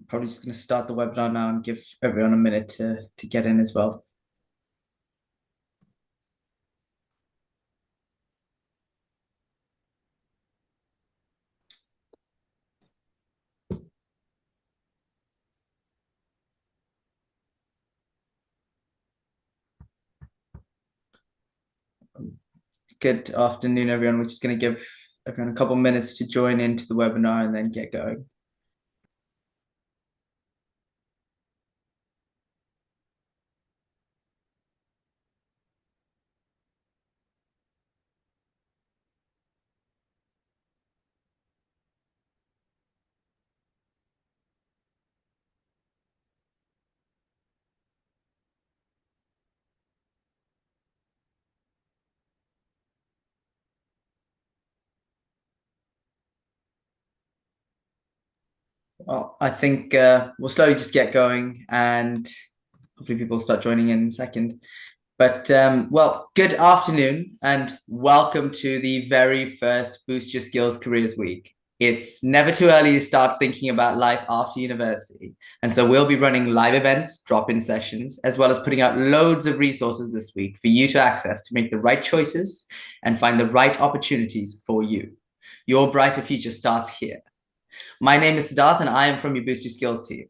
Probably just going to start the webinar now and give everyone a minute to get in as well. Good afternoon, everyone. We're just going to give everyone a couple minutes to join into the webinar and then get going. Well, I think we'll slowly just get going and hopefully people will start joining in a second. But well, good afternoon and welcome to the very first Boost Your Skills Careers Week. It's never too early to start thinking about life after university. And so we'll be running live events, drop-in sessions, as well as putting out loads of resources this week for you to access to make the right choices and find the right opportunities for you. Your brighter future starts here. My name is Siddharth and I am from your Boost Your Skills team.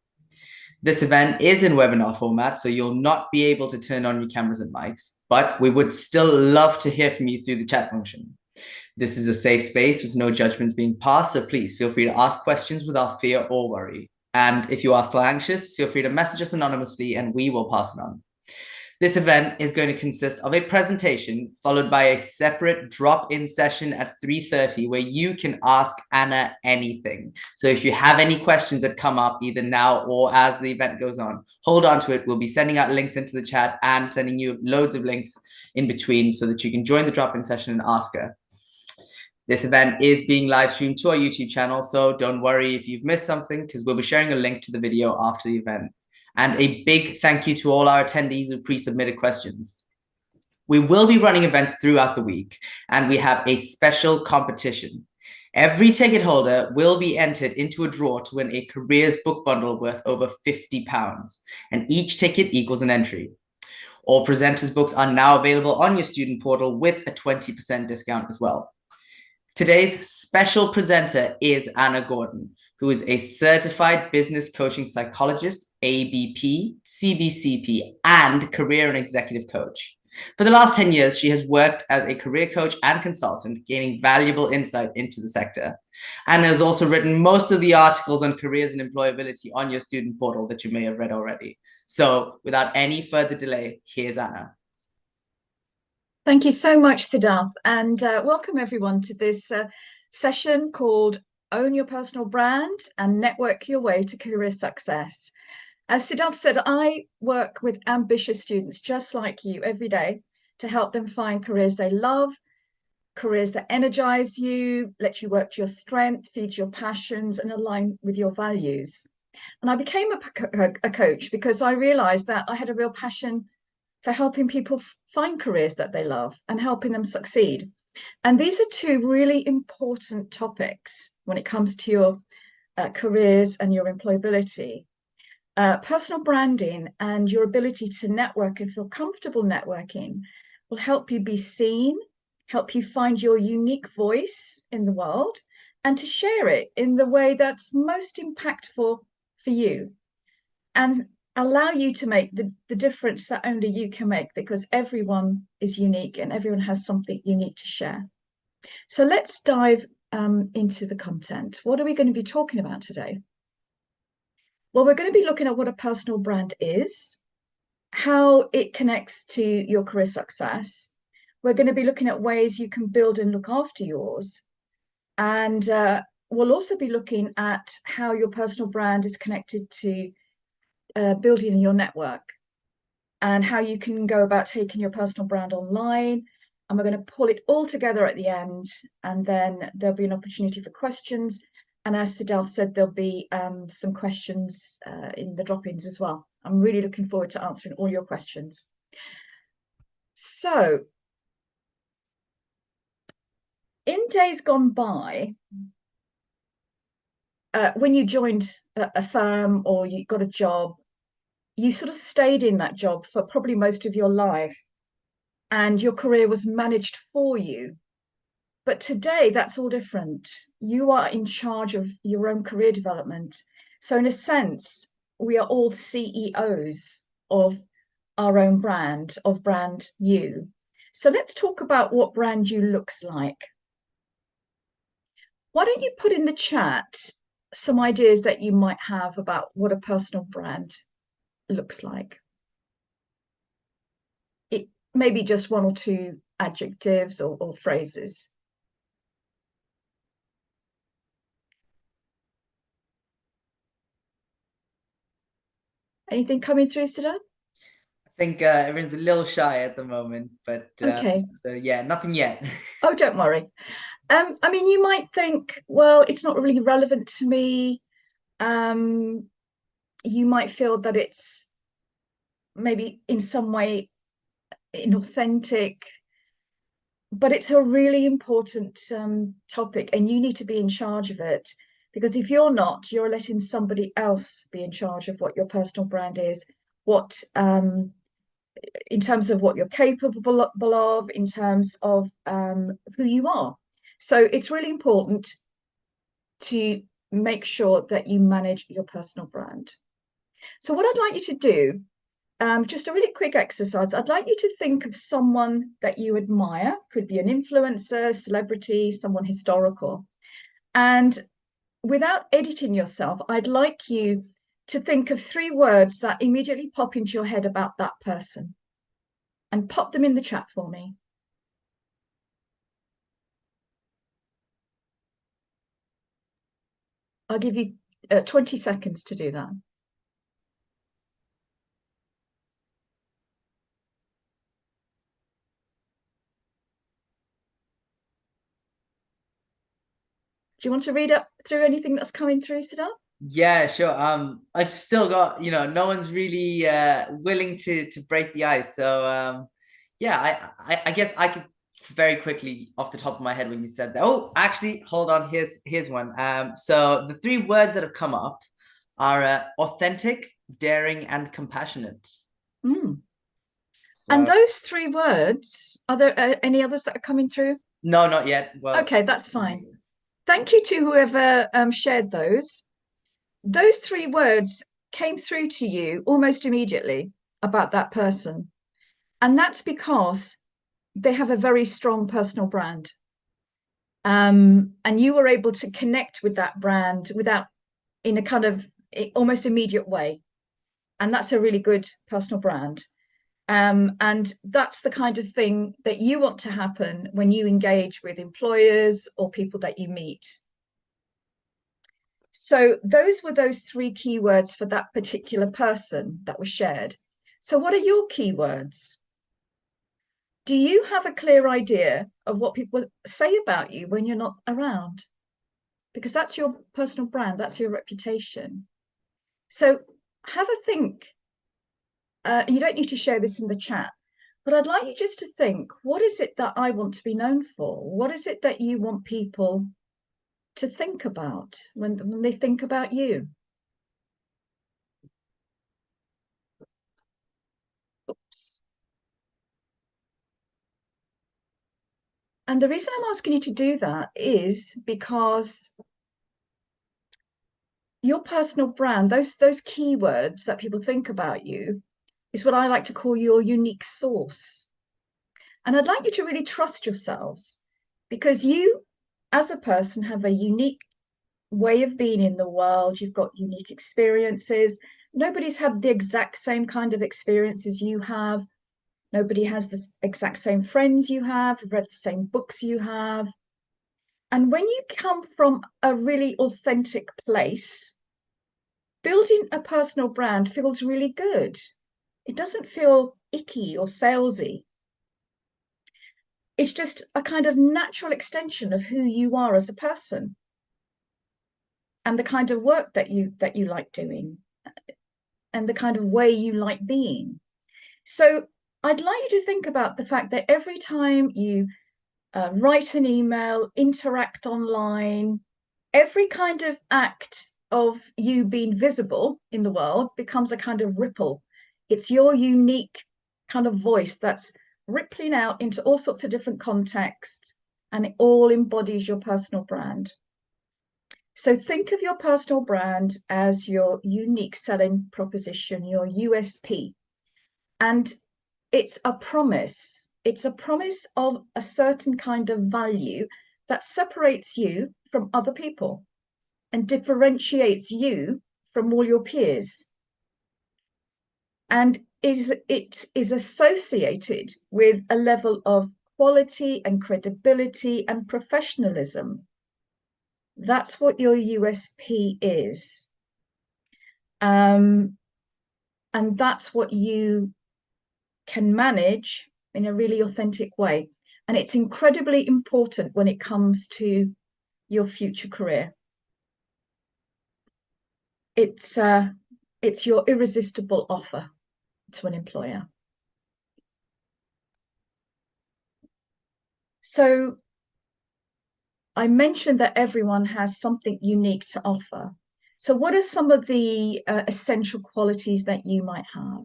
This event is in webinar format, so you'll not be able to turn on your cameras and mics, but we would still love to hear from you through the chat function. This is a safe space with no judgments being passed, so please feel free to ask questions without fear or worry. And if you are still anxious, feel free to message us anonymously and we will pass it on. This event is going to consist of a presentation followed by a separate drop-in session at 3:30 where you can ask Anna anything. So if you have any questions that come up either now or as the event goes on, hold on to it. We'll be sending out links into the chat and sending you loads of links in between so that you can join the drop-in session and ask her. This event is being live streamed to our YouTube channel, so don't worry if you've missed something because we'll be sharing a link to the video after the event. And a big thank you to all our attendees who pre-submitted questions. We will be running events throughout the week, and we have a special competition. Every ticket holder will be entered into a draw to win a careers book bundle worth over £50, and each ticket equals an entry. All presenters' books are now available on your student portal with a 20% discount as well. Today's special presenter is Anna Gordon, who is a certified business coaching psychologist, ABP, CBCP, and career and executive coach. For the last 10 years, she has worked as a career coach and consultant, gaining valuable insight into the sector. Anna has also written most of the articles on careers and employability on your student portal that you may have read already. So without any further delay, here's Anna. Thank you so much, Siddharth, and welcome everyone to this session called Own Your Personal Brand and Network Your Way to Career Success. As Siddharth said, I work with ambitious students just like you every day to help them find careers they love, careers that energize you, let you work to your strength, feed your passions, and align with your values. And I became a coach because I realized that I had a real passion for helping people find careers that they love and helping them succeed. And these are two really important topics when it comes to your careers and your employability. Personal branding and your ability to network and feel comfortable networking will help you be seen, help you find your unique voice in the world, and to share it in the way that's most impactful for you. And allow you to make the difference that only you can make, because everyone is unique and everyone has something unique to share. So let's dive into the content. What are we going to be talking about today? Well, we're going to be looking at what a personal brand is, how it connects to your career success. We're going to be looking at ways you can build and look after yours. And we'll also be looking at how your personal brand is connected to building your network and how you can go about taking your personal brand online. And we're going to pull it all together at the end, and then there'll be an opportunity for questions. And as Siddharth said, there'll be some questions in the drop-ins as well. I'm really looking forward to answering all your questions. So in days gone by, when you joined a firm or you got a job, you sort of stayed in that job for probably most of your life, and your career was managed for you. But today, that's all different. You are in charge of your own career development. So, in a sense, we are all CEOs of our own brand, of Brand You. So, let's talk about what Brand You looks like. Why don't you put in the chat some ideas that you might have about what a personal brand looks like? It may be just one or two adjectives or phrases. Anything coming through, Siddharth? I think everyone's a little shy at the moment, but Okay. so yeah, nothing yet. Oh, don't worry. I mean, you might think, well, it's not really relevant to me. You might feel that it's maybe in some way inauthentic, but it's a really important topic, and you need to be in charge of it. Because if you're not, you're letting somebody else be in charge of what your personal brand is, what in terms of what you're capable of, in terms of who you are. So it's really important to make sure that you manage your personal brand. So what I'd like you to do, just a really quick exercise, I'd like you to think of someone that you admire, could be an influencer, celebrity, someone historical. And without editing yourself, I'd like you to think of 3 words that immediately pop into your head about that person, and pop them in the chat for me. I'll give you 20 seconds to do that. Do you want to read up through anything that's coming through, Siddharth? Yeah, sure. I've still got, no one's really willing to break the ice. So yeah, I guess I could very quickly off the top of my head when you said that. Oh, actually, hold on. Here's one. So the 3 words that have come up are authentic, daring, and compassionate. Mm. And So those 3 words, are there any others that are coming through? no, not yet. Well, Okay, that's fine. Thank you to whoever shared those. Those 3 words came through to you almost immediately about that person. And that's because they have a very strong personal brand. And you were able to connect with that brand in a kind of almost immediate way. And that's a really good personal brand. And that's the kind of thing that you want to happen when you engage with employers or people that you meet. So those were those 3 keywords for that particular person that was shared. So what are your keywords? Do you have a clear idea of what people say about you when you're not around? Because that's your personal brand, that's your reputation. So have a think. You don't need to share this in the chat, but I'd like you just to think, what is it that I want to be known for? What is it that you want people to think about when they think about you? Oops. And the reason I'm asking you to do that is because your personal brand, those keywords that people think about you, is what I like to call your unique source. And I'd like you to really trust yourselves, because you, as a person, have a unique way of being in the world. You've got unique experiences. Nobody's had the exact same kind of experiences you have. Nobody has the exact same friends you have, read the same books you have. And when you come from a really authentic place, building a personal brand feels really good. It doesn't feel icky or salesy. It's just a kind of natural extension of who you are as a person and the kind of work that you like doing and the kind of way you like being. So I'd like you to think about the fact that every time you write an email, interact online, every kind of act of you being visible in the world becomes a kind of ripple. It's your unique kind of voice that's rippling out into all sorts of different contexts, and it all embodies your personal brand. So think of your personal brand as your unique selling proposition, your USP. And it's a promise. It's a promise of a certain kind of value that separates you from other people and differentiates you from all your peers. And it is associated with a level of quality and credibility and professionalism. That's what your USP is. And that's what you can manage in a really authentic way. And it's incredibly important when it comes to your future career. It's your irresistible offer to an employer. So I mentioned that everyone has something unique to offer. So what are some of the essential qualities that you might have?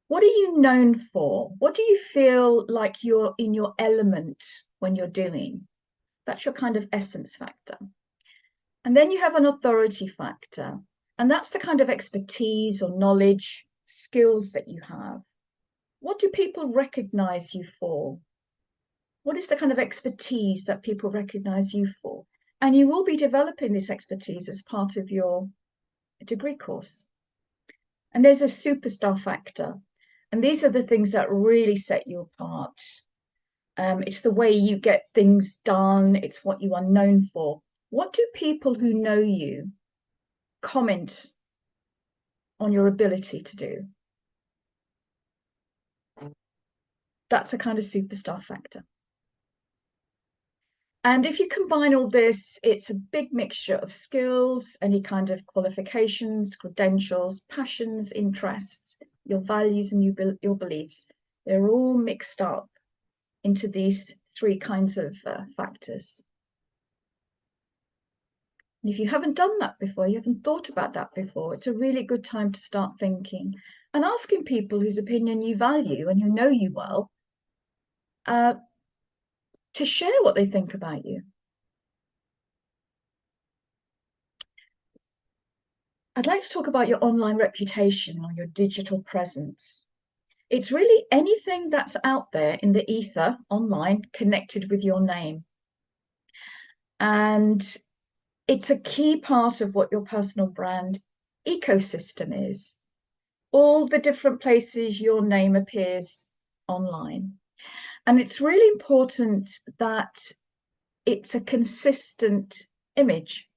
What are you known for? What do you feel like you're in your element when you're doing? That's your kind of essence factor. And then you have an authority factor, and that's the kind of expertise or knowledge, skills that you have. What do people recognize you for? What is the kind of expertise that people recognize you for? And you will be developing this expertise as part of your degree course. And there's a superstar factor. And these are the things that really set you apart. It's the way you get things done. It's what you are known for. What do people who know you comment on your ability to do? That's a kind of superstar factor. And if you combine all this, it's a big mixture of skills, any kind of qualifications, credentials, passions, interests, your values and your beliefs. They're all mixed up into these three kinds of factors. And if you haven't done that before, you haven't thought about that before, it's a really good time to start thinking and asking people whose opinion you value and who know you well to share what they think about you. I'd like to talk about your online reputation or your digital presence. It's really anything that's out there in the ether online connected with your name. And it's a key part of what your personal brand ecosystem is. All the different places your name appears online. And it's really important that it's a consistent image.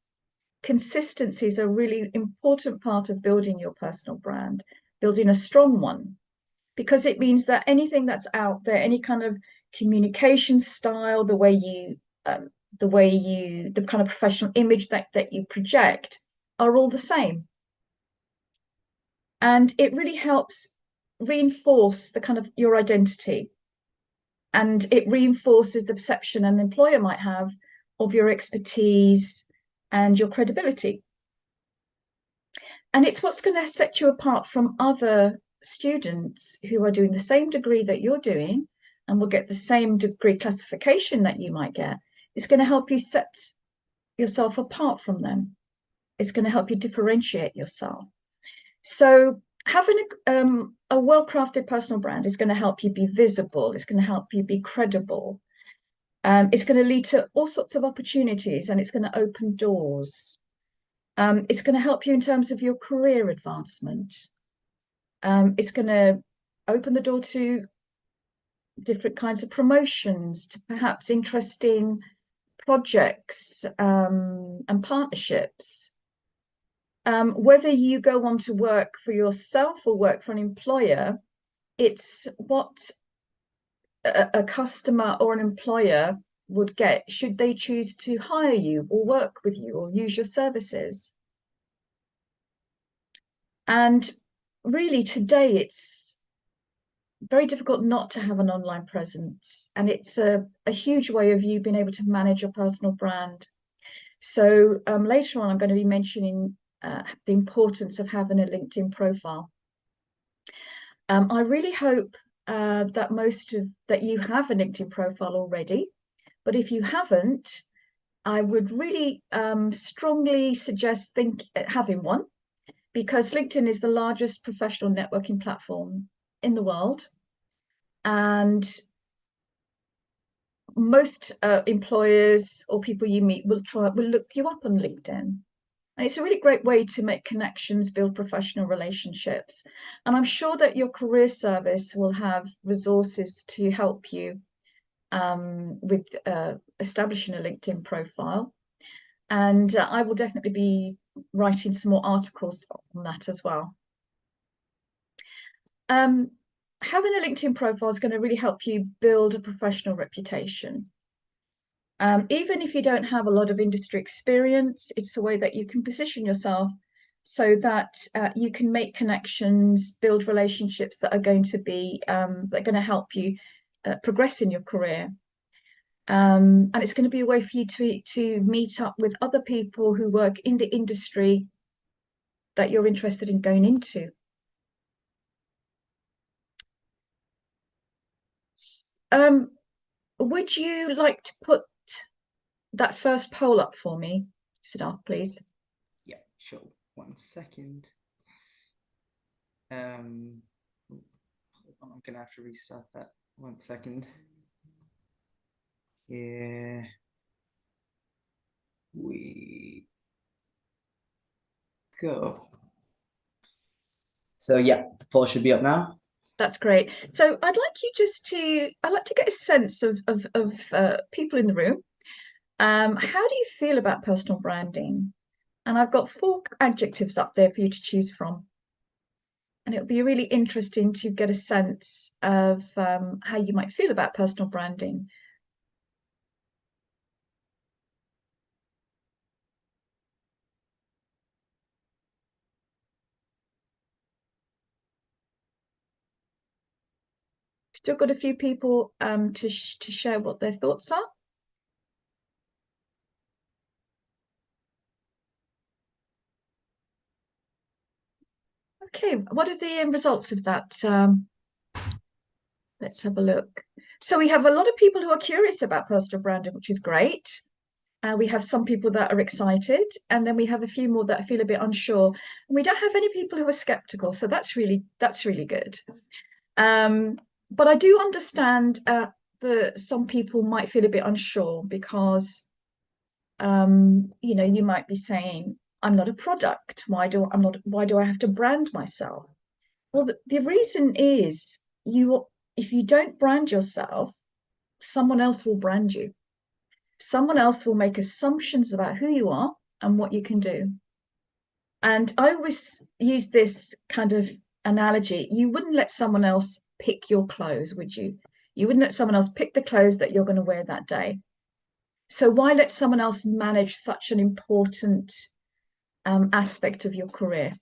Consistency is a really important part of building your personal brand, building a strong one, because it means that anything that's out there, any kind of communication style, the kind of professional image that you project are all the same. And it really helps reinforce the kind of your identity. And it reinforces the perception an employer might have of your expertise and your credibility. And it's what's going to set you apart from other students who are doing the same degree that you're doing and will get the same degree classification that you might get. It's going to help you set yourself apart from them. It's going to help you differentiate yourself. So having a well-crafted personal brand is going to help you be visible. It's going to help you be credible. It's going to lead to all sorts of opportunities, and it's going to open doors. It's going to help you in terms of your career advancement. It's going to open the door to different kinds of promotions, to perhaps interesting projects and partnerships. Whether you go on to work for yourself or work for an employer, it's what a customer or an employer would get should they choose to hire you or work with you or use your services. And really today it's very difficult not to have an online presence, and it's a huge way of you being able to manage your personal brand. So later on, I'm going to be mentioning the importance of having a LinkedIn profile. I really hope that you have a LinkedIn profile already, but if you haven't, I would really strongly suggest having one, because LinkedIn is the largest professional networking platform in the world, and most employers or people you meet will look you up on LinkedIn. And it's a really great way to make connections, build professional relationships. And I'm sure that your career service will have resources to help you with establishing a LinkedIn profile. And I will definitely be writing some more articles on that as well. Having a LinkedIn profile is going to really help you build a professional reputation. Even if you don't have a lot of industry experience, it's a way that you can position yourself so that you can make connections, build relationships that are going to help you progress in your career. And it's going to be a way for you to meet up with other people who work in the industry that you're interested in going into. Would you like to put that first poll up for me, Siddharth, please? Yeah, sure. 1 second. I'm gonna have to restart that. 1 second. Here we go. So yeah, the poll should be up now. That's great. So I'd like to get a sense of people in the room. How do you feel about personal branding? And I've got 4 adjectives up there for you to choose from. And it'll be really interesting to get a sense of how you might feel about personal branding. Still got a few people to share what their thoughts are. Okay, what are the results of that? Let's have a look. So we have a lot of people who are curious about personal branding, which is great. We have some people that are excited, and then we have a few more that feel a bit unsure. And we don't have any people who are skeptical, so that's really good. But I do understand that some people might feel a bit unsure because, you might be saying, "I'm not a product. Why do I have to brand myself?" Well, the reason is if you don't brand yourself, someone else will brand you. Someone else will make assumptions about who you are and what you can do. And I always use this kind of analogy. You wouldn't let someone else pick your clothes, would you? You wouldn't let someone else pick the clothes that you're going to wear that day. So why let someone else manage such an important aspect of your career?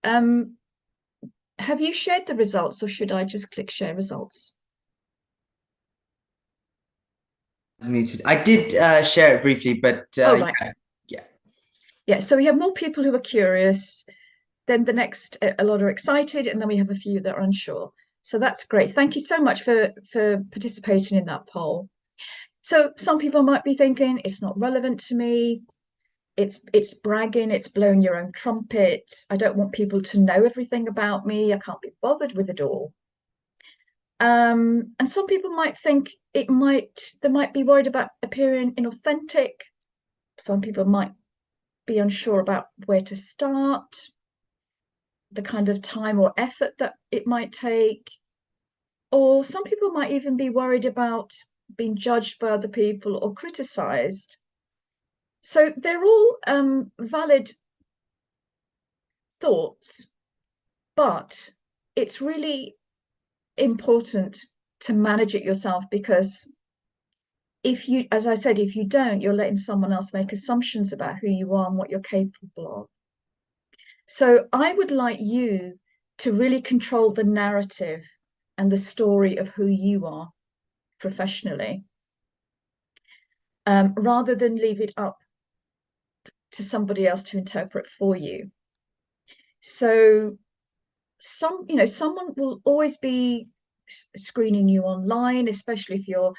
Have you shared the results, or should I just click share results? Muted. I did share it briefly, but right. Yeah. So we have more people who are curious. Then the next, a lot are excited, and then we have a few that are unsure. So that's great. Thank you so much for participating in that poll. So some people might be thinking it's not relevant to me. It's bragging, it's blowing your own trumpet. I don't want people to know everything about me. I can't be bothered with it all. And some people might think they might be worried about appearing inauthentic. Some people might be unsure about where to start, the kind of time or effort that it might take. Or some people might even be worried about being judged by other people or criticized. So they're all valid thoughts, but it's really important to manage it yourself, because as I said, if you don't, you're letting someone else make assumptions about who you are and what you're capable of. So I would like you to really control the narrative and the story of who you are professionally, rather than leave it up to somebody else to interpret for you. So someone will always be screening you online, especially if you're,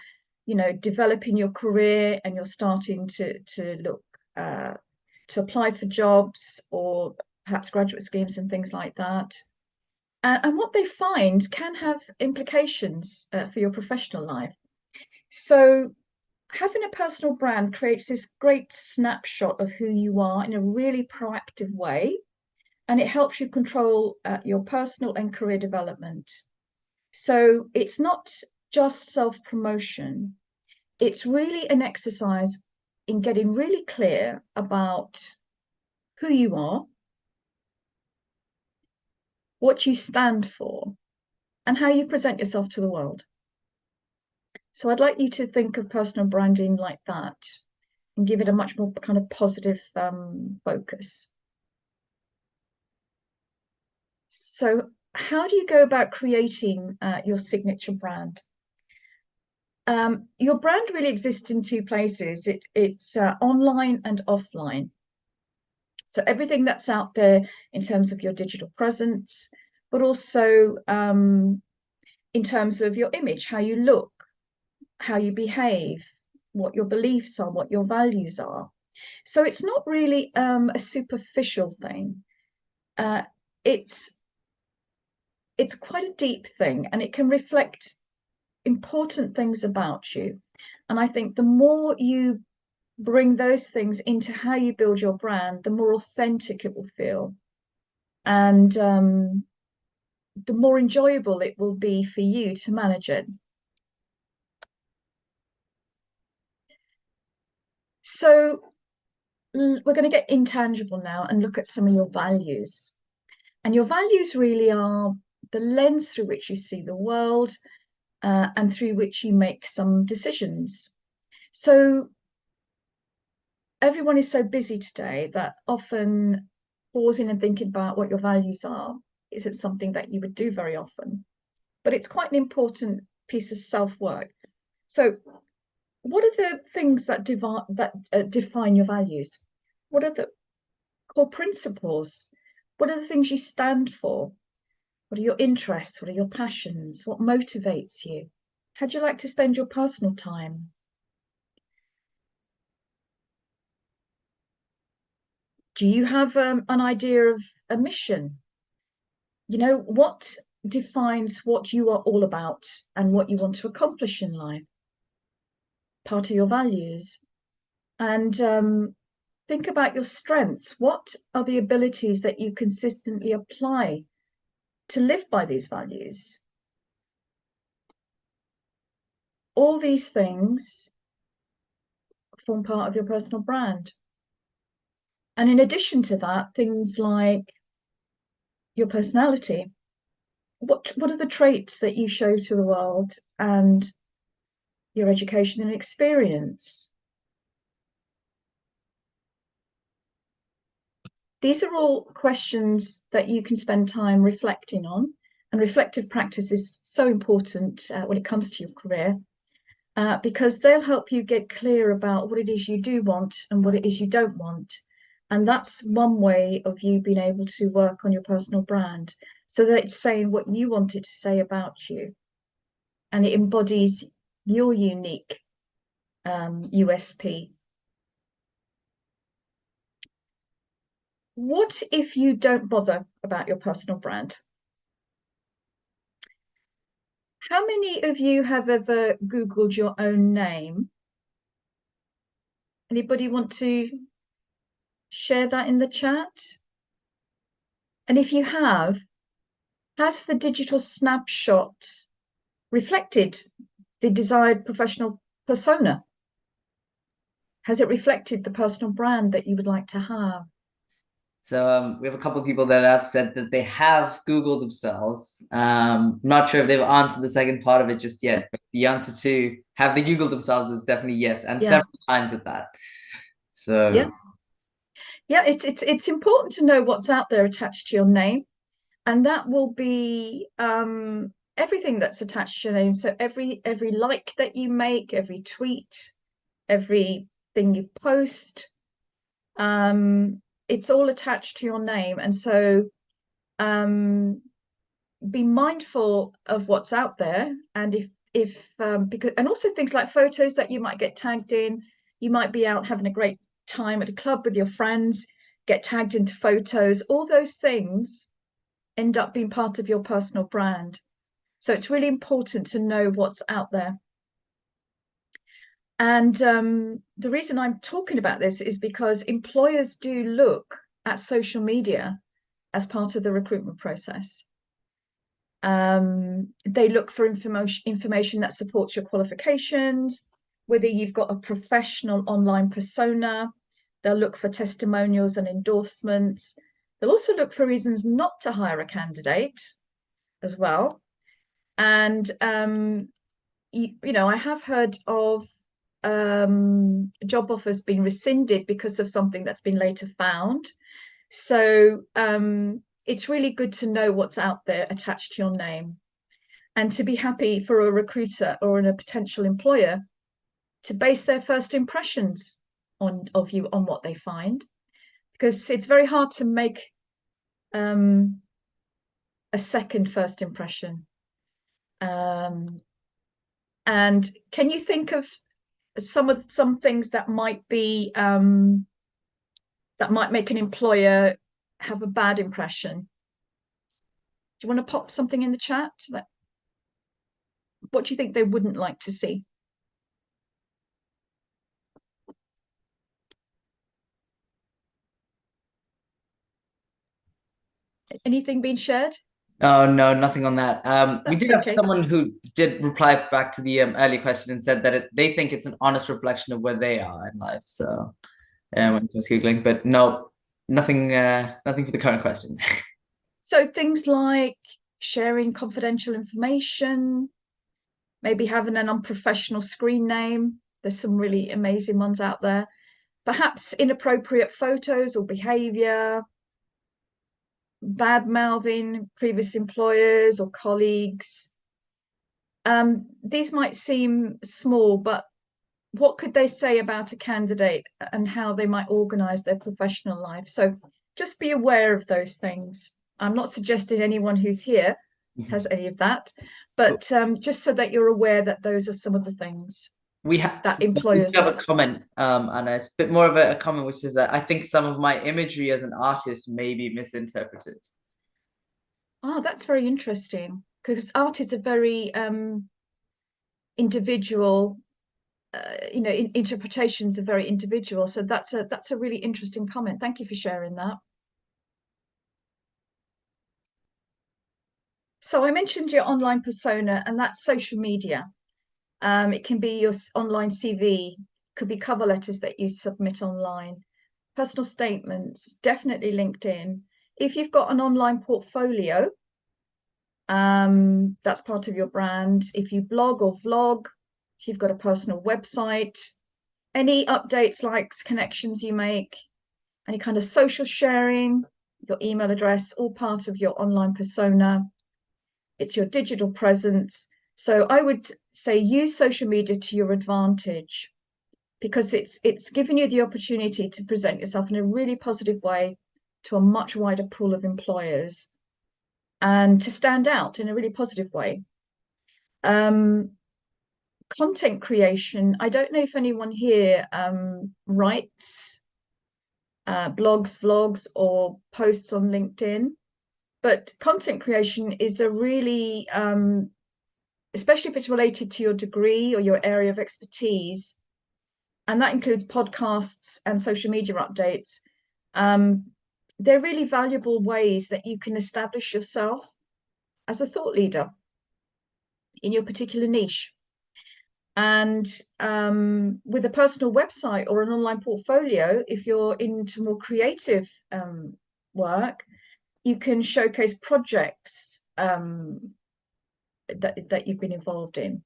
developing your career and you're starting to look to apply for jobs or perhaps graduate schemes and things like that. And what they find can have implications for your professional life. So having a personal brand creates this great snapshot of who you are in a really proactive way, and it helps you control your personal and career development. So it's not just self-promotion, it's really an exercise in getting really clear about who you are, what you stand for, and how you present yourself to the world. So I'd like you to think of personal branding like that and give it a much more kind of positive focus. So how do you go about creating your signature brand? Your brand really exists in two places. It's online and offline. So everything that's out there in terms of your digital presence, but also in terms of your image, how you look, how you behave, what your beliefs are, what your values are. So it's not really a superficial thing. It's quite a deep thing, and it can reflect important things about you. And I think the more you bring those things into how you build your brand, the more authentic it will feel. And the more enjoyable it will be for you to manage it. So we're going to get intangible now and look at some of your values. And your values really are the lens through which you see the world and through which you make some decisions. So everyone is so busy today that often pausing and thinking about what your values are isn't something that you would do very often. But it's quite an important piece of self-work. So what are the things that define your values? What are the core principles? What are the things you stand for? What are your interests? What are your passions? What motivates you? How do you like to spend your personal time? Do you have an idea of a mission? What defines what you are all about and what you want to accomplish in life? Part of your values. And think about your strengths. What are the abilities that you consistently apply to live by these values? All these things form part of your personal brand. And in addition to that, things like your personality. What are the traits that you show to the world, and your education and experience? These are all questions that you can spend time reflecting on, and reflective practice is so important when it comes to your career, because they'll help you get clear about what it is you do want and what it is you don't want. And that's one way of you being able to work on your personal brand, so that it's saying what you want it to say about you, and it embodies your unique USP. What if you don't bother about your personal brand? How many of you have ever Googled your own name? Anybody want to share that in the chat? And if you have, has the digital snapshot reflected the desired professional persona? Has it reflected the personal brand that you would like to have? So we have a couple of people that have said that they have Googled themselves. Not sure if they've answered the second part of it just yet, but the answer to have they Googled themselves is definitely yes, and several times at that. So yeah, it's important to know what's out there attached to your name, and that will be everything that's attached to your name. So every like that you make, every tweet, everything you post, It's all attached to your name, and so be mindful of what's out there. And if because, and also things like photos that you might get tagged in. You might be out having a great time at a club with your friends, get tagged into photos. All those things end up being part of your personal brand. So it's really important to know what's out there. And the reason I'm talking about this is because employers do look at social media as part of the recruitment process. They look for information that supports your qualifications, whether you've got a professional online persona. They'll look for testimonials and endorsements. They'll also look for reasons not to hire a candidate as well. And you know, I have heard of job offers being rescinded because of something that's been later found. So it's really good to know what's out there attached to your name, and to be happy for a recruiter or a potential employer to base their first impressions of you on what they find, because it's very hard to make a second first impression. And can you think of some things that might be that might make an employer have a bad impression? Do you want to pop something in the chat? What do you think they wouldn't like to see? Anything being shared? Oh, no, nothing on that. We That's did have okay. someone who did reply back to the earlier question and said that they think it's an honest reflection of where they are in life. So when I was Googling, but no, nothing, nothing for the current question. So things like sharing confidential information, maybe having an unprofessional screen name. There's some really amazing ones out there. Perhaps inappropriate photos or behavior, bad mouthing previous employers or colleagues. These might seem small, but what could they say about a candidate and how they might organize their professional life? So just be aware of those things. I'm not suggesting anyone who's here has any of that, but just so that you're aware that those are some of the things we have that we employers have a might. comment, and it's a bit more of a comment, which is that I think some of my imagery as an artist may be misinterpreted. Oh, that's very interesting, because art is a very individual, you know, interpretations are very individual. So that's a really interesting comment. Thank you for sharing that. So I mentioned your online persona, and that's social media. It can be your online CV, could be cover letters that you submit online, personal statements, definitely LinkedIn. If you've got an online portfolio, that's part of your brand. If you blog or vlog, if you've got a personal website, any updates, likes, connections you make, any kind of social sharing, your email address, all part of your online persona. It's your digital presence. So I would say use social media to your advantage, because it's given you the opportunity to present yourself in a really positive way to a much wider pool of employers and to stand out in a really positive way. Content creation. I don't know if anyone here writes blogs, vlogs, or posts on LinkedIn, but content creation is a really, especially if it's related to your degree or your area of expertise, and that includes podcasts and social media updates. They're really valuable ways that you can establish yourself as a thought leader in your particular niche. And with a personal website or an online portfolio, if you're into more creative work, you can showcase projects that you've been involved in.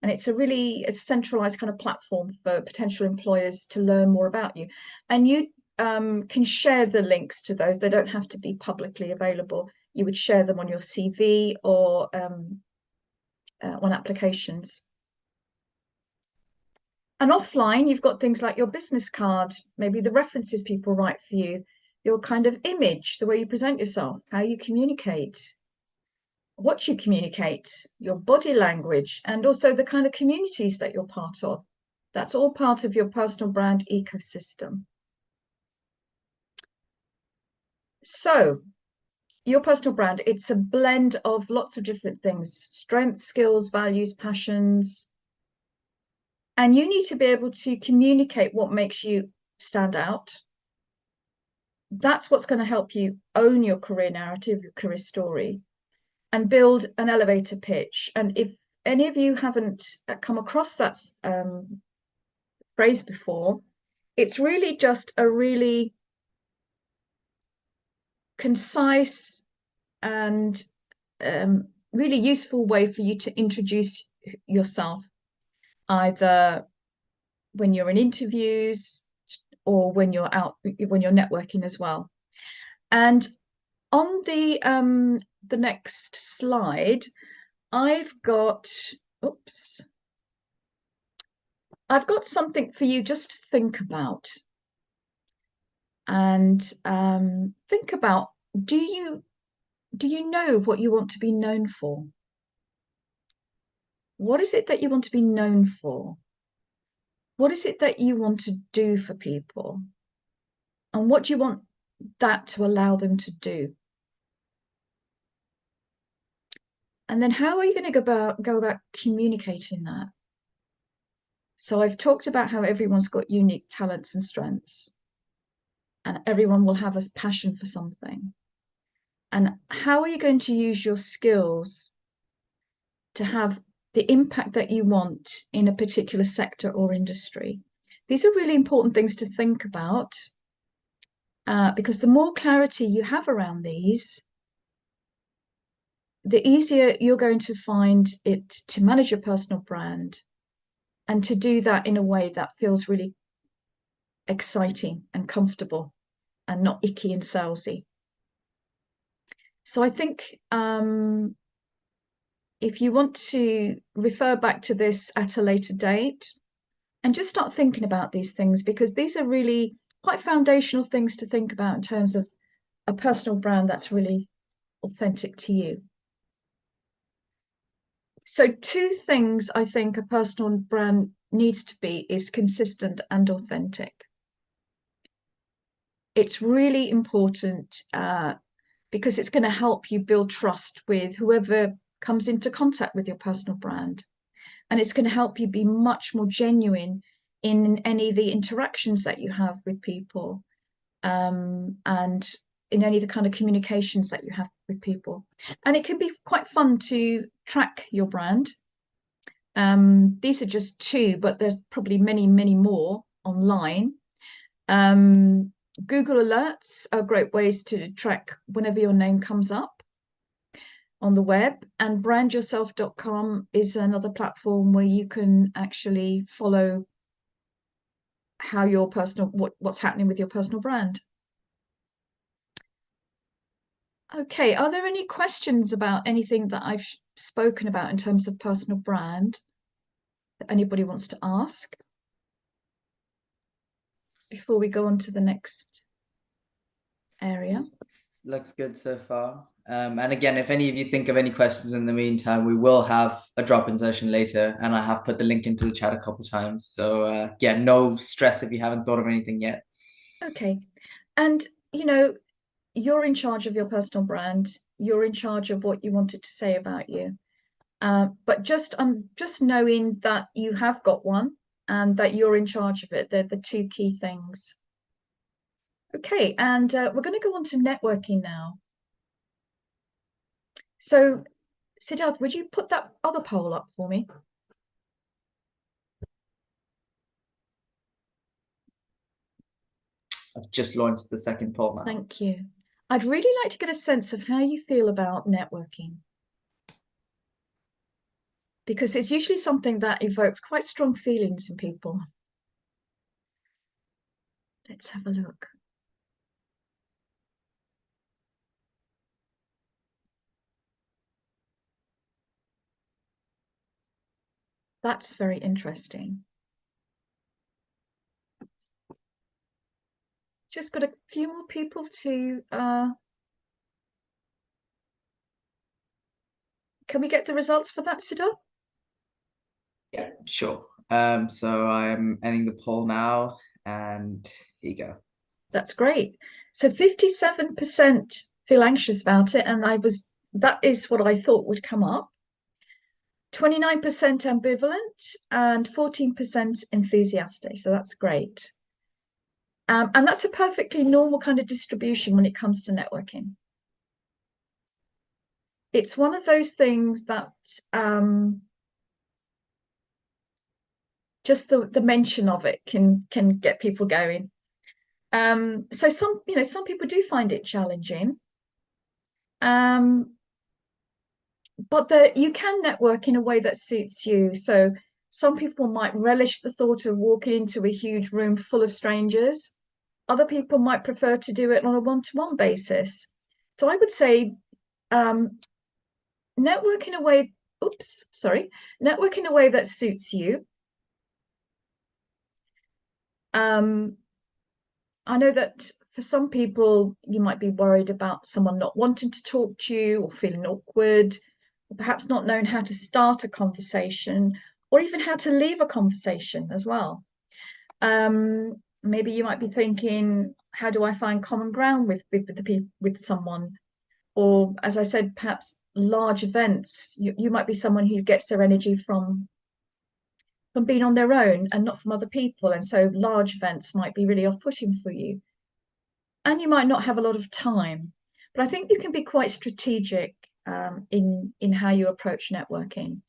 And it's a centralized kind of platform for potential employers to learn more about you. And you can share the links to those. They don't have to be publicly available. You would share them on your CV or on applications. And offline, you've got things like your business card, maybe the references people write for you, your kind of image, the way you present yourself, how you communicate, what you communicate, your body language, and also the kind of communities that you're part of. That's all part of your personal brand ecosystem. So your personal brand, it's a blend of lots of different things: strengths, skills, values, passions. And you need to be able to communicate what makes you stand out. That's what's going to help you own your career narrative, your career story, and build an elevator pitch. And if any of you haven't come across that phrase before, it's really just a really concise and really useful way for you to introduce yourself, either when you're in interviews or when you're networking as well. And on the next slide, I've got something for you just to think about. And think about, do you know what you want to be known for? What is it that you want to be known for? What is it that you want to do for people? And what do you want that to allow them to do? And then how are you going to go about communicating that? So I've talked about how everyone's got unique talents and strengths, and everyone will have a passion for something. And how are you going to use your skills to have the impact that you want in a particular sector or industry? These are really important things to think about, because the more clarity you have around these, the easier you're going to find it to manage your personal brand, and to do that in a way that feels really exciting and comfortable and not icky and salesy. So I think if you want to refer back to this at a later date and just start thinking about these things, because these are really quite foundational things to think about in terms of a personal brand that's really authentic to you. So 2 things I think a personal brand needs to be is consistent and authentic. It's really important because it's going to help you build trust with whoever comes into contact with your personal brand. And it's going to help you be much more genuine in any of the interactions that you have with people, and in any of the kind of communications that you have with people. And it can be quite fun to track your brand. These are just 2, but there's probably many, many more online. Google Alerts are great ways to track whenever your name comes up on the web, and brandyourself.com is another platform where you can actually follow how your what's happening with your personal brand. Okay, are there any questions about anything that I've spoken about in terms of personal brand that anybody wants to ask before we go on to the next area? Looks good so far. And again, if any of you think of any questions in the meantime, we will have a drop-in session later, and I have put the link into the chat a couple times. So yeah, no stress if you haven't thought of anything yet. Okay. And you're in charge of your personal brand. You're in charge of what you wanted to say about you. But just knowing that you have got one and that you're in charge of it, they're the 2 key things. Okay, and we're going to go on to networking now. So, Siddharth, would you put that other poll up for me? I've just launched the second poll now. Thank you. I'd really like to get a sense of how you feel about networking, because it's usually something that evokes quite strong feelings in people. Let's have a look. That's very interesting. just got a few more people to can we get the results for that, Siddharth? Yeah, sure. So I'm ending the poll now, and here you go. That's great. So 57% feel anxious about it, and that is what I thought would come up. 29% ambivalent and 14% enthusiastic. So that's great. And that's a perfectly normal kind of distribution when it comes to networking. It's one of those things that just the mention of it can get people going. So some people do find it challenging. But you can network in a way that suits you. So some people might relish the thought of walking into a huge room full of strangers. Other people might prefer to do it on a one-to-one basis. So I would say network in a way that suits you. I know that for some people, you might be worried about someone not wanting to talk to you or feeling awkward, or perhaps not knowing how to start a conversation or even how to leave a conversation as well. Maybe you might be thinking, how do I find common ground with someone? Or as I said, perhaps large events, you might be someone who gets their energy from being on their own and not from other people. And so large events might be really off-putting for you. And you might not have a lot of time. But I think you can be quite strategic in how you approach networking.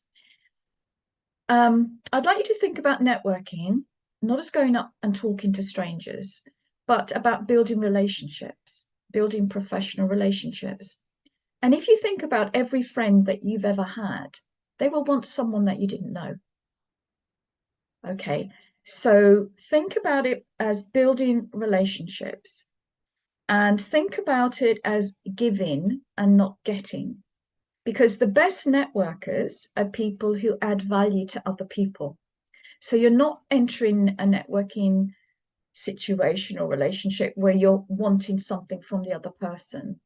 I'd like you to think about networking, not as going up and talking to strangers, but about building relationships, building professional relationships. And if you think about every friend that you've ever had, they will want someone that you didn't know. Okay, so think about it as building relationships and think about it as giving and not getting. Because the best networkers are people who add value to other people. So you're not entering a networking situation or relationship where you're wanting something from the other person.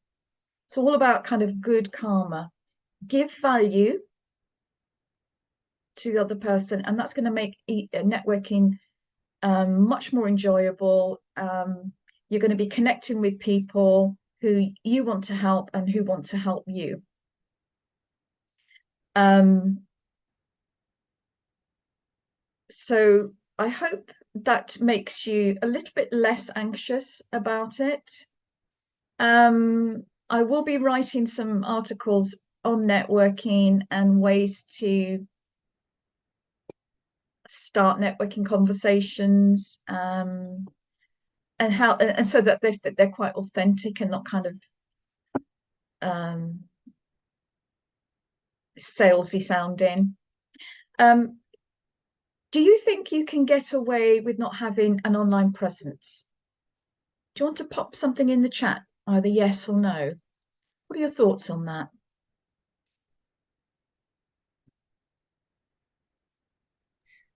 It's all about kind of good karma. Give value to the other person, and that's going to make networking much more enjoyable. You're going to be connecting with people who you want to help and who want to help you. So I hope that makes you a little bit less anxious about it. I will be writing some articles on networking and ways to start networking conversations, and so that they're quite authentic and not kind of salesy sounding. Do you think you can get away with not having an online presence? Do you want to pop something in the chat, either yes or no? What are your thoughts on that?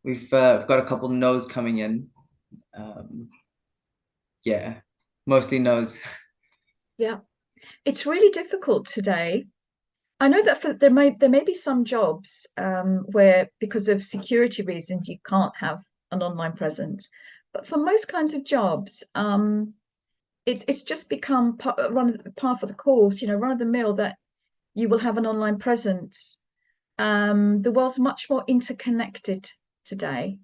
We've got a couple no's coming in. Yeah, mostly no's. Yeah, it's really difficult today. I know that there may be some jobs where, because of security reasons, you can't have an online presence. But for most kinds of jobs, it's just become part of the course, run of the mill, that you will have an online presence. The world's much more interconnected today.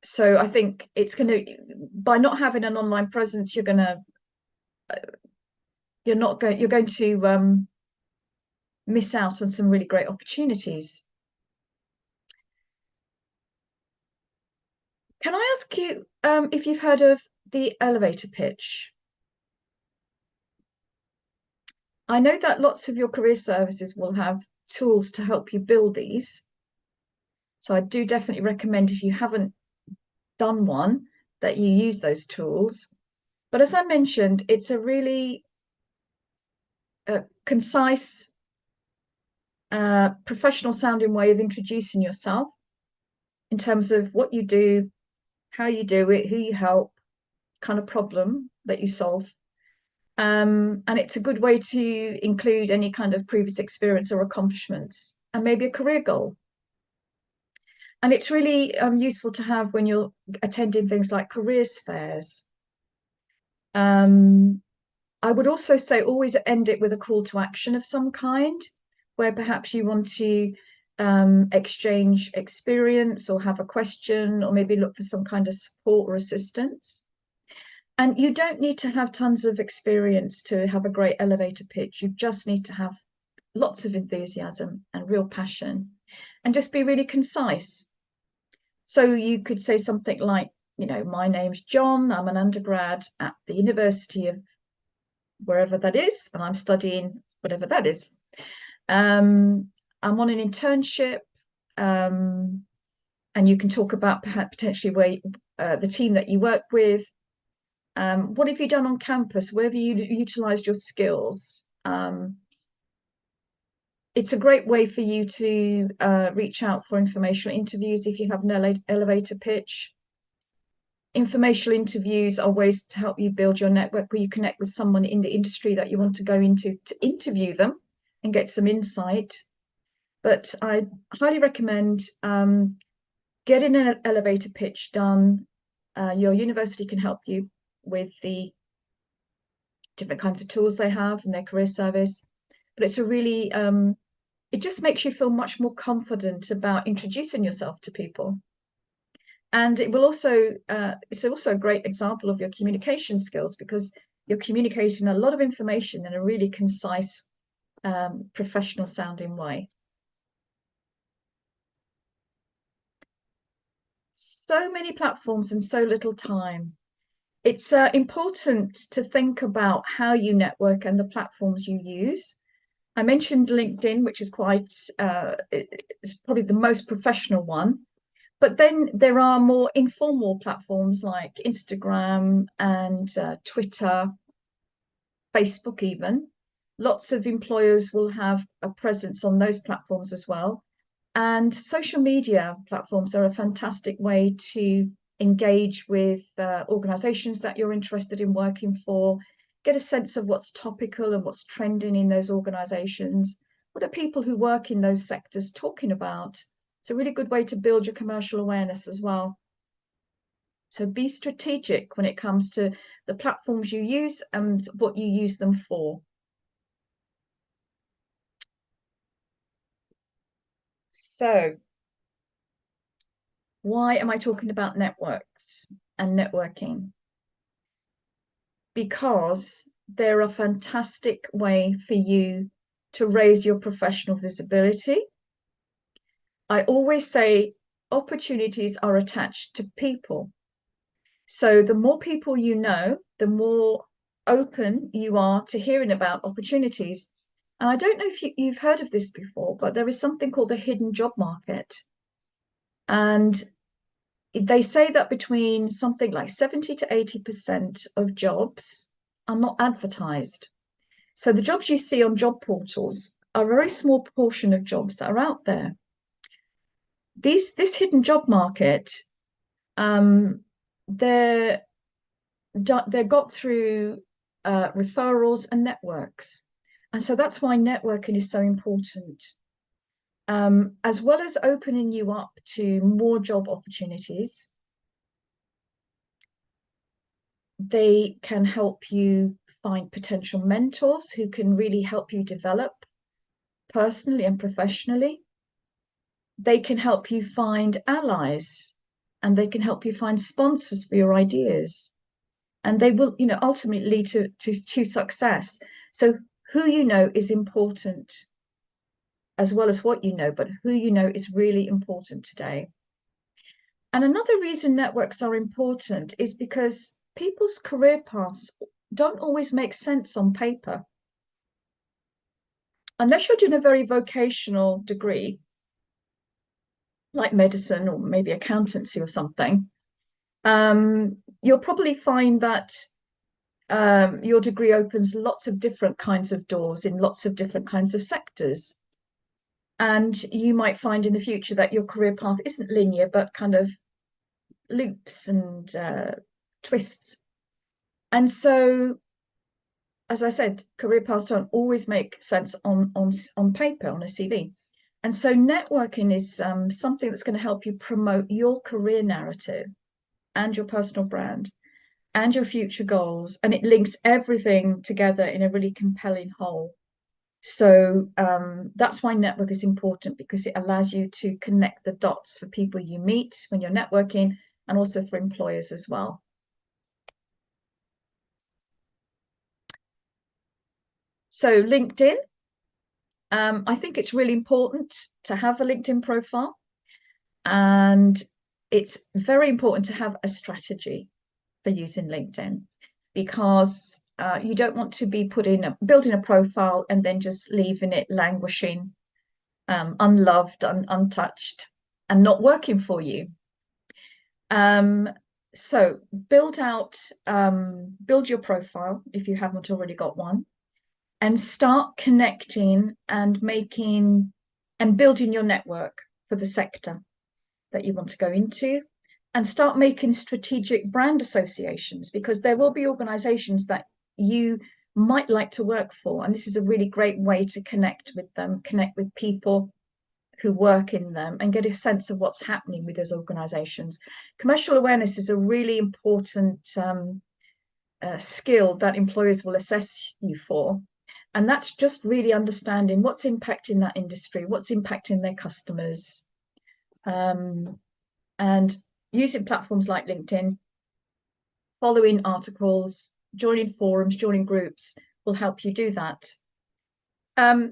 So I think by not having an online presence, you're going to miss out on some really great opportunities. Can I ask you if you've heard of the elevator pitch? I know that lots of your career services will have tools to help you build these. So I do definitely recommend, if you haven't done one, that you use those tools. But as I mentioned, it's a really concise, professional sounding way of introducing yourself in terms of what you do, how you do it, who you help, kind of problem that you solve. And it's a good way to include any kind of previous experience or accomplishments and maybe a career goal. And it's really useful to have when you're attending things like careers fairs. I would also say always end it with a call to action of some kind, where perhaps you want to exchange experience or have a question or maybe look for some kind of support or assistance. And you don't need to have tons of experience to have a great elevator pitch. You just need to have lots of enthusiasm and real passion and just be really concise. So you could say something like, you know, my name's John, I'm an undergrad at the University of wherever that is, and I'm studying whatever that is. I'm on an internship, and you can talk about perhaps potentially where the team that you work with. What have you done on campus? Where have you utilized your skills? It's a great way for you to reach out for informational interviews if you have an elevator pitch. Informational interviews are ways to help you build your network where you connect with someone in the industry that you want to go into to interview them and get some insight. But I highly recommend getting an elevator pitch done. Your university can help you with the different kinds of tools they have in their career service. But it's a really, it just makes you feel much more confident about introducing yourself to people. And it will also, it's also a great example of your communication skills because you're communicating a lot of information in a really concise, professional sounding way. So many platforms and so little time. It's important to think about how you network and the platforms you use. I mentioned LinkedIn, which is quite, it's probably the most professional one. But then there are more informal platforms like Instagram and Twitter, Facebook even. Lots of employers will have a presence on those platforms as well. And social media platforms are a fantastic way to engage with organizations that you're interested in working for, get a sense of what's topical and what's trending in those organizations. What are people who work in those sectors talking about? It's a really good way to build your commercial awareness as well. So be strategic when it comes to the platforms you use and what you use them for. So why am I talking about networks and networking? Because they're a fantastic way for you to raise your professional visibility. I always say opportunities are attached to people. So the more people you know, the more open you are to hearing about opportunities. And I don't know if you've heard of this before, but there is something called the hidden job market. And they say that between something like 70 to 80% of jobs are not advertised. So the jobs you see on job portals are a very small proportion of jobs that are out there. This hidden job market, they're got through referrals and networks. And so that's why networking is so important. As well as opening you up to more job opportunities, they can help you find potential mentors who can really help you develop personally and professionally. They can help you find allies and they can help you find sponsors for your ideas. And they will, you know, ultimately lead to success. So who you know is important as well as what you know, but who you know is really important today. And another reason networks are important is because people's career paths don't always make sense on paper. Unless you're doing a very vocational degree, like medicine or maybe accountancy or something, you'll probably find that your degree opens lots of different kinds of doors in lots of different kinds of sectors. And you might find in the future that your career path isn't linear, but kind of loops and twists. And so, as I said, career paths don't always make sense on paper, on a CV. And so networking is something that's going to help you promote your career narrative and your personal brand and your future goals. And it links everything together in a really compelling whole. So that's why network is important, because it allows you to connect the dots for people you meet when you're networking, and also for employers as well. So LinkedIn, I think it's really important to have a LinkedIn profile, and it's very important to have a strategy for using LinkedIn, because you don't want to be building a profile and then just leaving it languishing, unloved, untouched, and not working for you. So build your profile if you haven't already got one, and start connecting and building your network for the sector that you want to go into, and start making strategic brand associations, because there will be organizations that you might like to work for. And this is a really great way to connect with them, connect with people who work in them, and get a sense of what's happening with those organizations. Commercial awareness is a really important skill that employers will assess you for. And that's just really understanding what's impacting that industry, what's impacting their customers. And using platforms like LinkedIn, following articles, joining forums, joining groups will help you do that.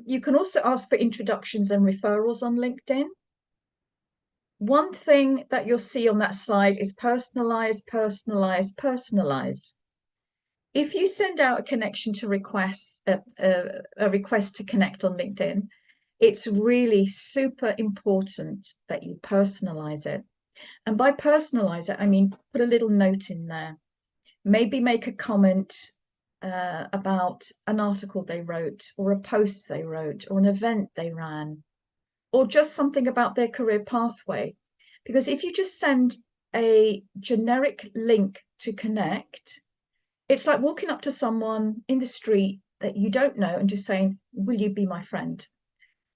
You can also ask for introductions and referrals on LinkedIn. One thing that you'll see on that side is personalize, personalize, personalize. If you send out a connection to request, a request to connect on LinkedIn, it's really super important that you personalize it. And by personalize it, I mean, put a little note in there. Maybe make a comment about an article they wrote, or a post they wrote, or an event they ran, or just something about their career pathway. Because if you just send a generic link to connect, it's like walking up to someone in the street that you don't know and just saying, "Will you be my friend?"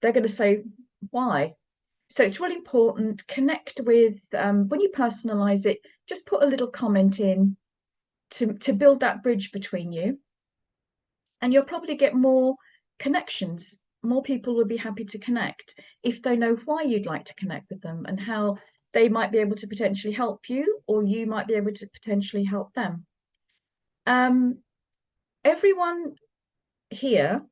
They're going to say, "Why?" So it's really important. Connect with, when you personalize it, just put a little comment in to build that bridge between you. And you'll probably get more connections. More people will be happy to connect if they know why you'd like to connect with them, and how they might be able to potentially help you, or you might be able to potentially help them. Everyone here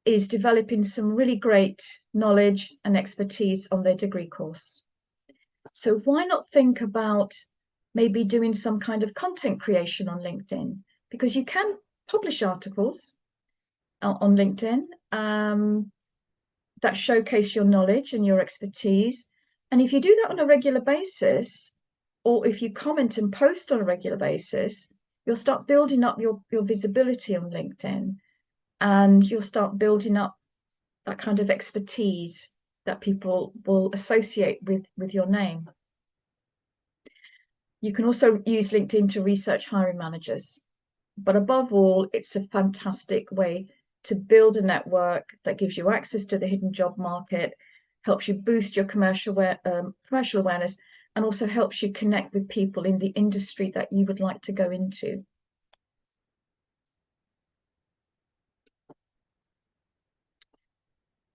is developing some really great knowledge and expertise on their degree course. So why not think about maybe doing some kind of content creation on LinkedIn? Because you can publish articles on LinkedIn that showcase your knowledge and your expertise. And if you do that on a regular basis, or if you comment and post on a regular basis, you'll start building up your visibility on LinkedIn, and you'll start building up that kind of expertise that people will associate with your name. You can also use LinkedIn to research hiring managers. But above all, it's a fantastic way to build a network that gives you access to the hidden job market, helps you boost your commercial awareness, and also helps you connect with people in the industry that you would like to go into.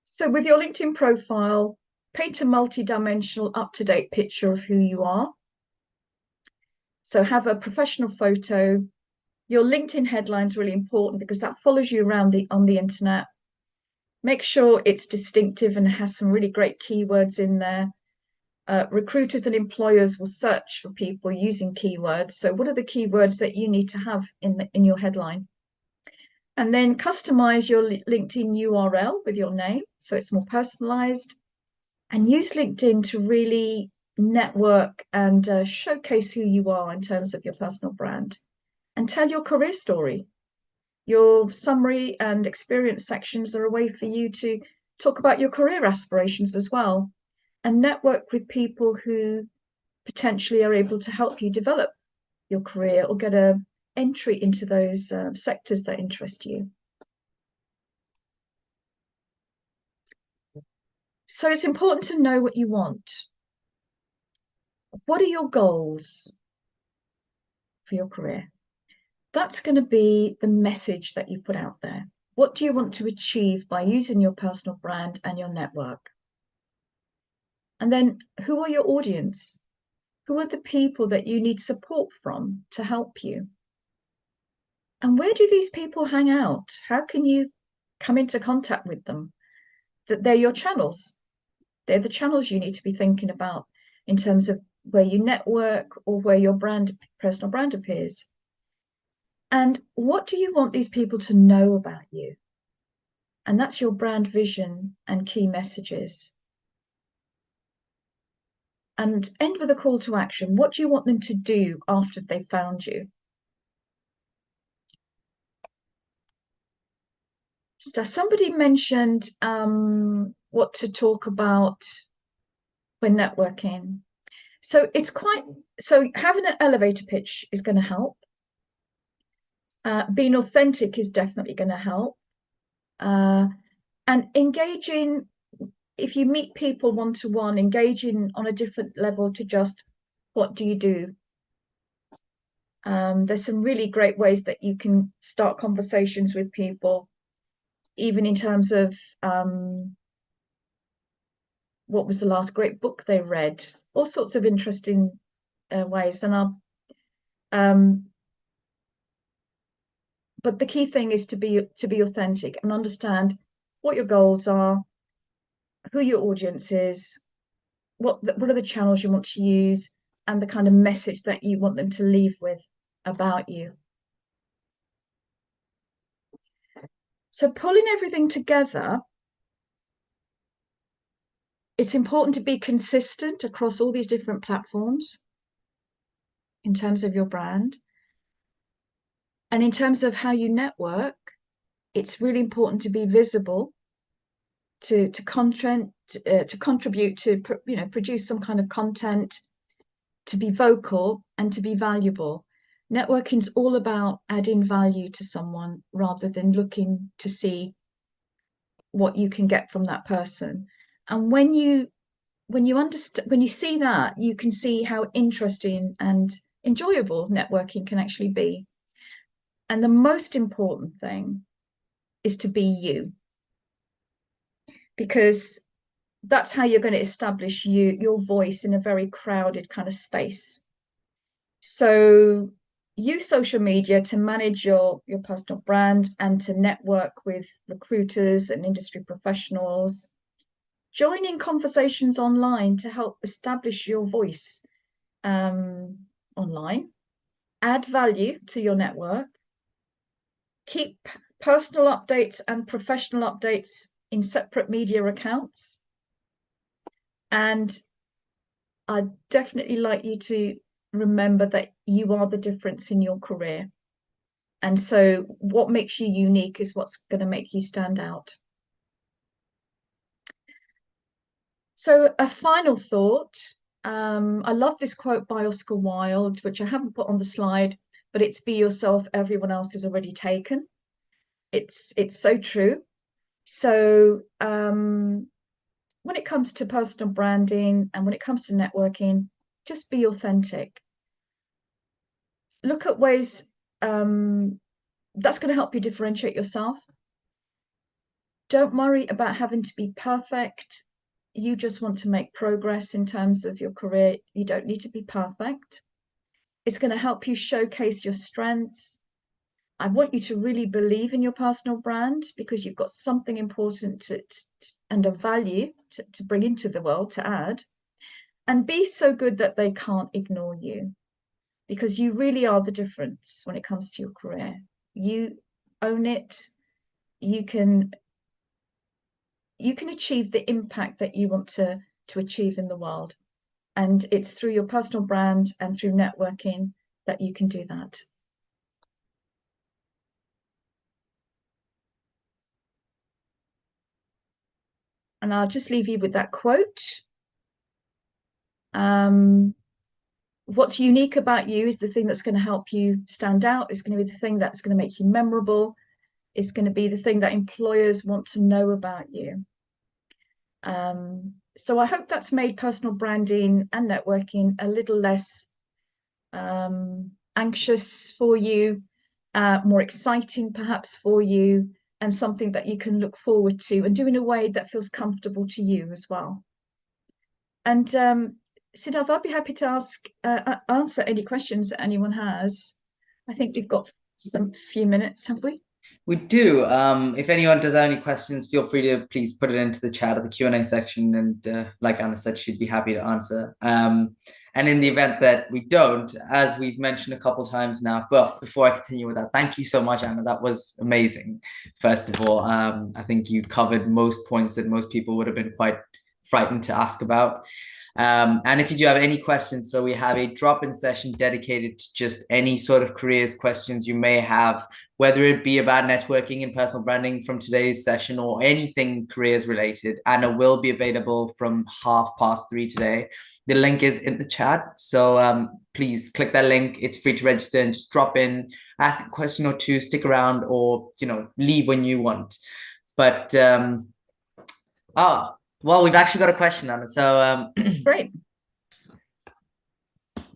So with your LinkedIn profile, paint a multi-dimensional, up-to-date picture of who you are. So have a professional photo. Your LinkedIn headline is really important, because that follows you around on the internet. Make sure it's distinctive and has some really great keywords in there. Recruiters and employers will search for people using keywords. So what are the keywords that you need to have in your headline? And then customize your LinkedIn URL with your name, so it's more personalized. And use LinkedIn to really network and showcase who you are in terms of your personal brand. And tell your career story. Your summary and experience sections are a way for you to talk about your career aspirations as well, and network with people who potentially are able to help you develop your career or get a entry into those sectors that interest you. So it's important to know what you want. What are your goals for your career? That's going to be the message that you put out there. What do you want to achieve by using your personal brand and your network? And then who are your audience? Who are the people that you need support from to help you? And where do these people hang out? How can you come into contact with them? That they're your channels. They're the channels you need to be thinking about in terms of where you network or where your personal brand appears. And what do you want these people to know about you? And that's your brand vision and key messages. And end with a call to action. What do you want them to do after they've found you? So somebody mentioned what to talk about when networking. So having an elevator pitch is going to help. Being authentic is definitely going to help. And engaging, if you meet people one-to-one, engaging on a different level to just, what do you do? There's some really great ways that you can start conversations with people, even in terms of what was the last great book they read, all sorts of interesting ways. But the key thing is to be authentic and understand what your goals are, who your audience is, what are the channels you want to use, and the kind of message that you want them to leave with about you. So pulling everything together, it's important to be consistent across all these different platforms in terms of your brand. And in terms of how you network, it's really important to be visible, to contribute, to produce some kind of content, to be vocal, and to be valuable. Networking is all about adding value to someone rather than looking to see what you can get from that person. And when you see that, you can see how interesting and enjoyable networking can actually be. And the most important thing is to be you, because that's how you're going to establish your voice in a very crowded kind of space. So use social media to manage your personal brand and to network with recruiters and industry professionals. Join in conversations online to help establish your voice online. Add value to your network. Keep personal updates and professional updates in separate media accounts. And I'd definitely like you to remember that you are the difference in your career. And so what makes you unique is what's going to make you stand out. So a final thought. I love this quote by Oscar Wilde, which I haven't put on the slide, but it's "Be yourself, everyone else is already taken." It's so true. So when it comes to personal branding and when it comes to networking, just be authentic. Look at ways that's going to help you differentiate yourself. Don't worry about having to be perfect. You just want to make progress in terms of your career. You don't need to be perfect. It's going to help you showcase your strengths. I want you to really believe in your personal brand, because you've got something important and a value to bring into the world, to add. And be so good that they can't ignore you, because you really are the difference when it comes to your career. You own it. You can achieve the impact that you want to achieve in the world. And it's through your personal brand and through networking that you can do that. And I'll just leave you with that quote. what's unique about you is the thing that's going to help you stand out. It's going to be the thing that's going to make you memorable. It's going to be the thing that employers want to know about you. So I hope that's made personal branding and networking a little less anxious for you, more exciting perhaps for you, and something that you can look forward to and do in a way that feels comfortable to you as well. And Siddharth, I'll be happy to answer any questions that anyone has. I think we've got some few minutes, have we? We do. If anyone does have any questions, feel free to please put it into the chat or the Q&A section. And like Anna said, she'd be happy to answer. And in the event that we don't, as we've mentioned a couple times now, but before I continue with that, thank you so much, Anna. That was amazing. First of all, I think you covered most points that most people would have been quite frightened to ask about. And if you do have any questions, so we have a drop-in session dedicated to just any sort of careers questions you may have, whether it be about networking and personal branding from today's session or anything careers related. Anna will be available from 3:30 today. The link is in the chat. So please click that link. It's free to register and just drop in, ask a question or two, stick around, or, leave when you want. But, well, we've actually got a question, Anna. So, Great.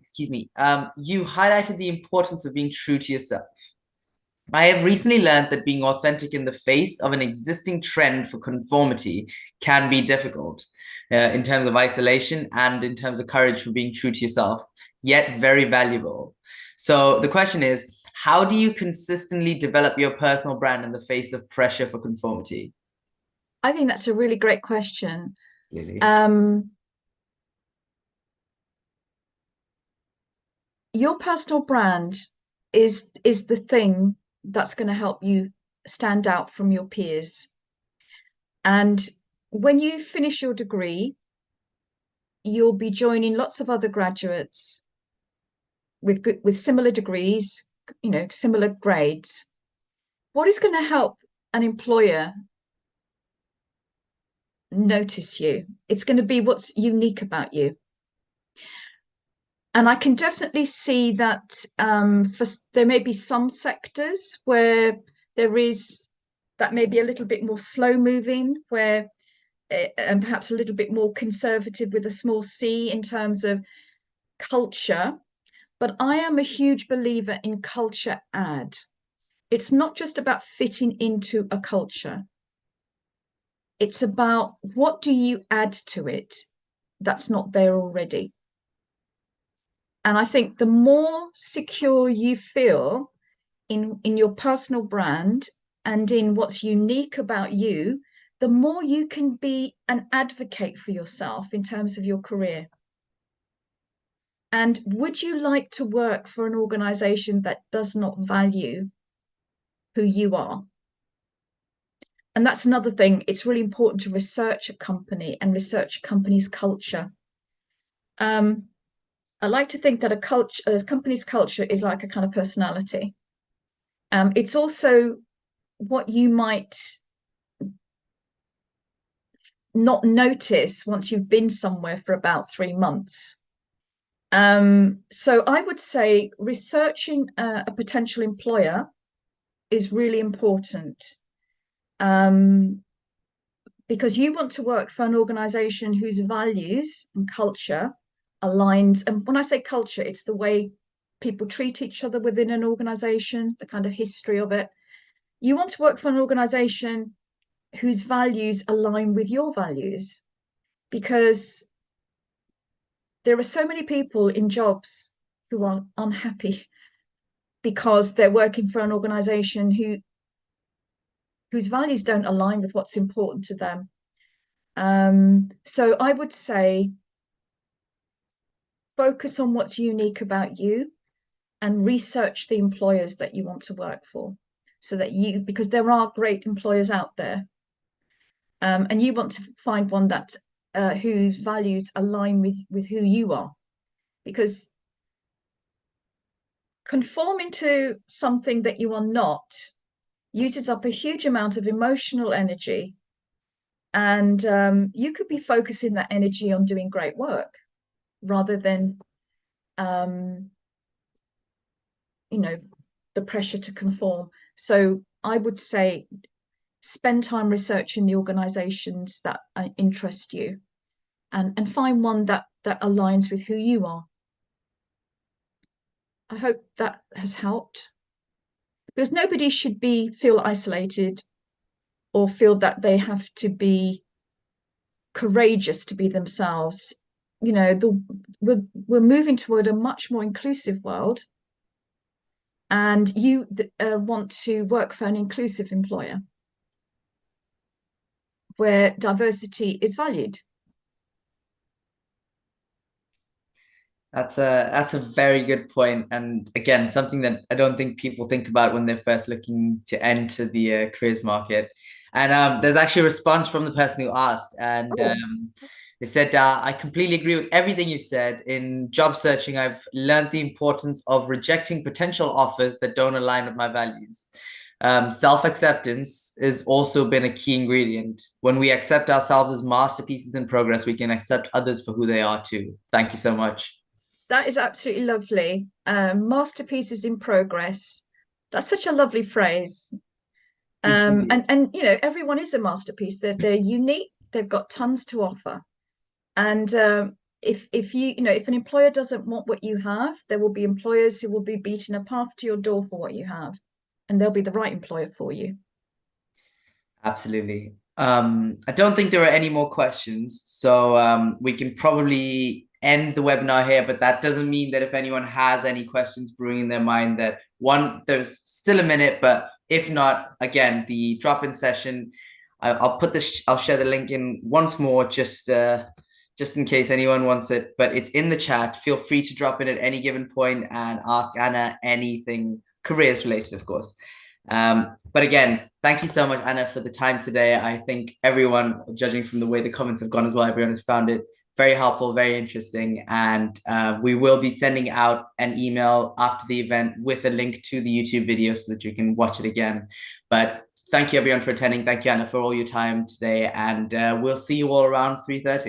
Excuse me. You highlighted the importance of being true to yourself. I have recently learned that being authentic in the face of an existing trend for conformity can be difficult in terms of isolation and in terms of courage for being true to yourself, yet very valuable. So the question is, how do you consistently develop your personal brand in the face of pressure for conformity? I think that's a really great question. Really? Your personal brand is the thing that's going to help you stand out from your peers. And when you finish your degree, you'll be joining lots of other graduates with similar degrees, similar grades. What is going to help an employer notice you? It's going to be what's unique about you. And I can definitely see that there may be some sectors where that may be a little bit more slow moving, and perhaps a little bit more conservative with a small c in terms of culture. But I am a huge believer in culture add. It's not just about fitting into a culture. It's about what do you add to it that's not there already. And I think the more secure you feel in your personal brand and in what's unique about you, the more you can be an advocate for yourself in terms of your career. And would you like to work for an organization that does not value who you are? And that's another thing. It's really important to research a company and research a company's culture. I like to think that a company's culture is like a kind of personality. It's also what you might not notice once you've been somewhere for about 3 months. So I would say researching a potential employer is really important, because you want to work for an organization whose values and culture aligns. And when I say culture, it's the way people treat each other within an organization, the kind of history of it. You want to work for an organization whose values align with your values, because there are so many people in jobs who are unhappy because they're working for an organization whose values don't align with what's important to them. So I would say focus on what's unique about you and research the employers that you want to work for, so that because there are great employers out there, and you want to find one that whose values align with who you are, because conforming to something that you are not uses up a huge amount of emotional energy, and you could be focusing that energy on doing great work rather than you know, the pressure to conform. So I would say spend time researching the organizations that interest you, and find one that aligns with who you are. I hope that has helped, because nobody should feel isolated or feel that they have to be courageous to be themselves. You know, we're moving toward a much more inclusive world, and you want to work for an inclusive employer where diversity is valued. That's a very good point, and again, something that I don't think people think about when they're first looking to enter the careers market. And there's actually a response from the person who asked, and Oh. they said, "I completely agree with everything you said. In job searching, I've learned the importance of rejecting potential offers that don't align with my values. Self-acceptance has also been a key ingredient. When we accept ourselves as masterpieces in progress, we can accept others for who they are too." Thank you so much. That is absolutely lovely. Masterpieces in progress. That's such a lovely phrase. It really is. And you know, everyone is a masterpiece. They're unique. They've got tons to offer. And if if an employer doesn't want what you have, there will be employers who will be beating a path to your door for what you have, and they'll be the right employer for you. Absolutely. I don't think there are any more questions, so we can probably end the webinar here, but that doesn't mean that if anyone has any questions brewing in their mind, that one, there's still a minute, but if not, again, the drop-in session, I'll put this, I'll share the link in once more, just in case anyone wants it, but it's in the chat. Feel free to drop in at any given point and ask Anna anything careers related, of course. But again, thank you so much, Anna, for the time today. I think everyone, judging from the way the comments have gone as well, everyone has found it very helpful, very interesting. And we will be sending out an email after the event with a link to the YouTube video so that you can watch it again. But thank you, everyone, for attending. Thank you, Anna, for all your time today. And we'll see you all around 3:30.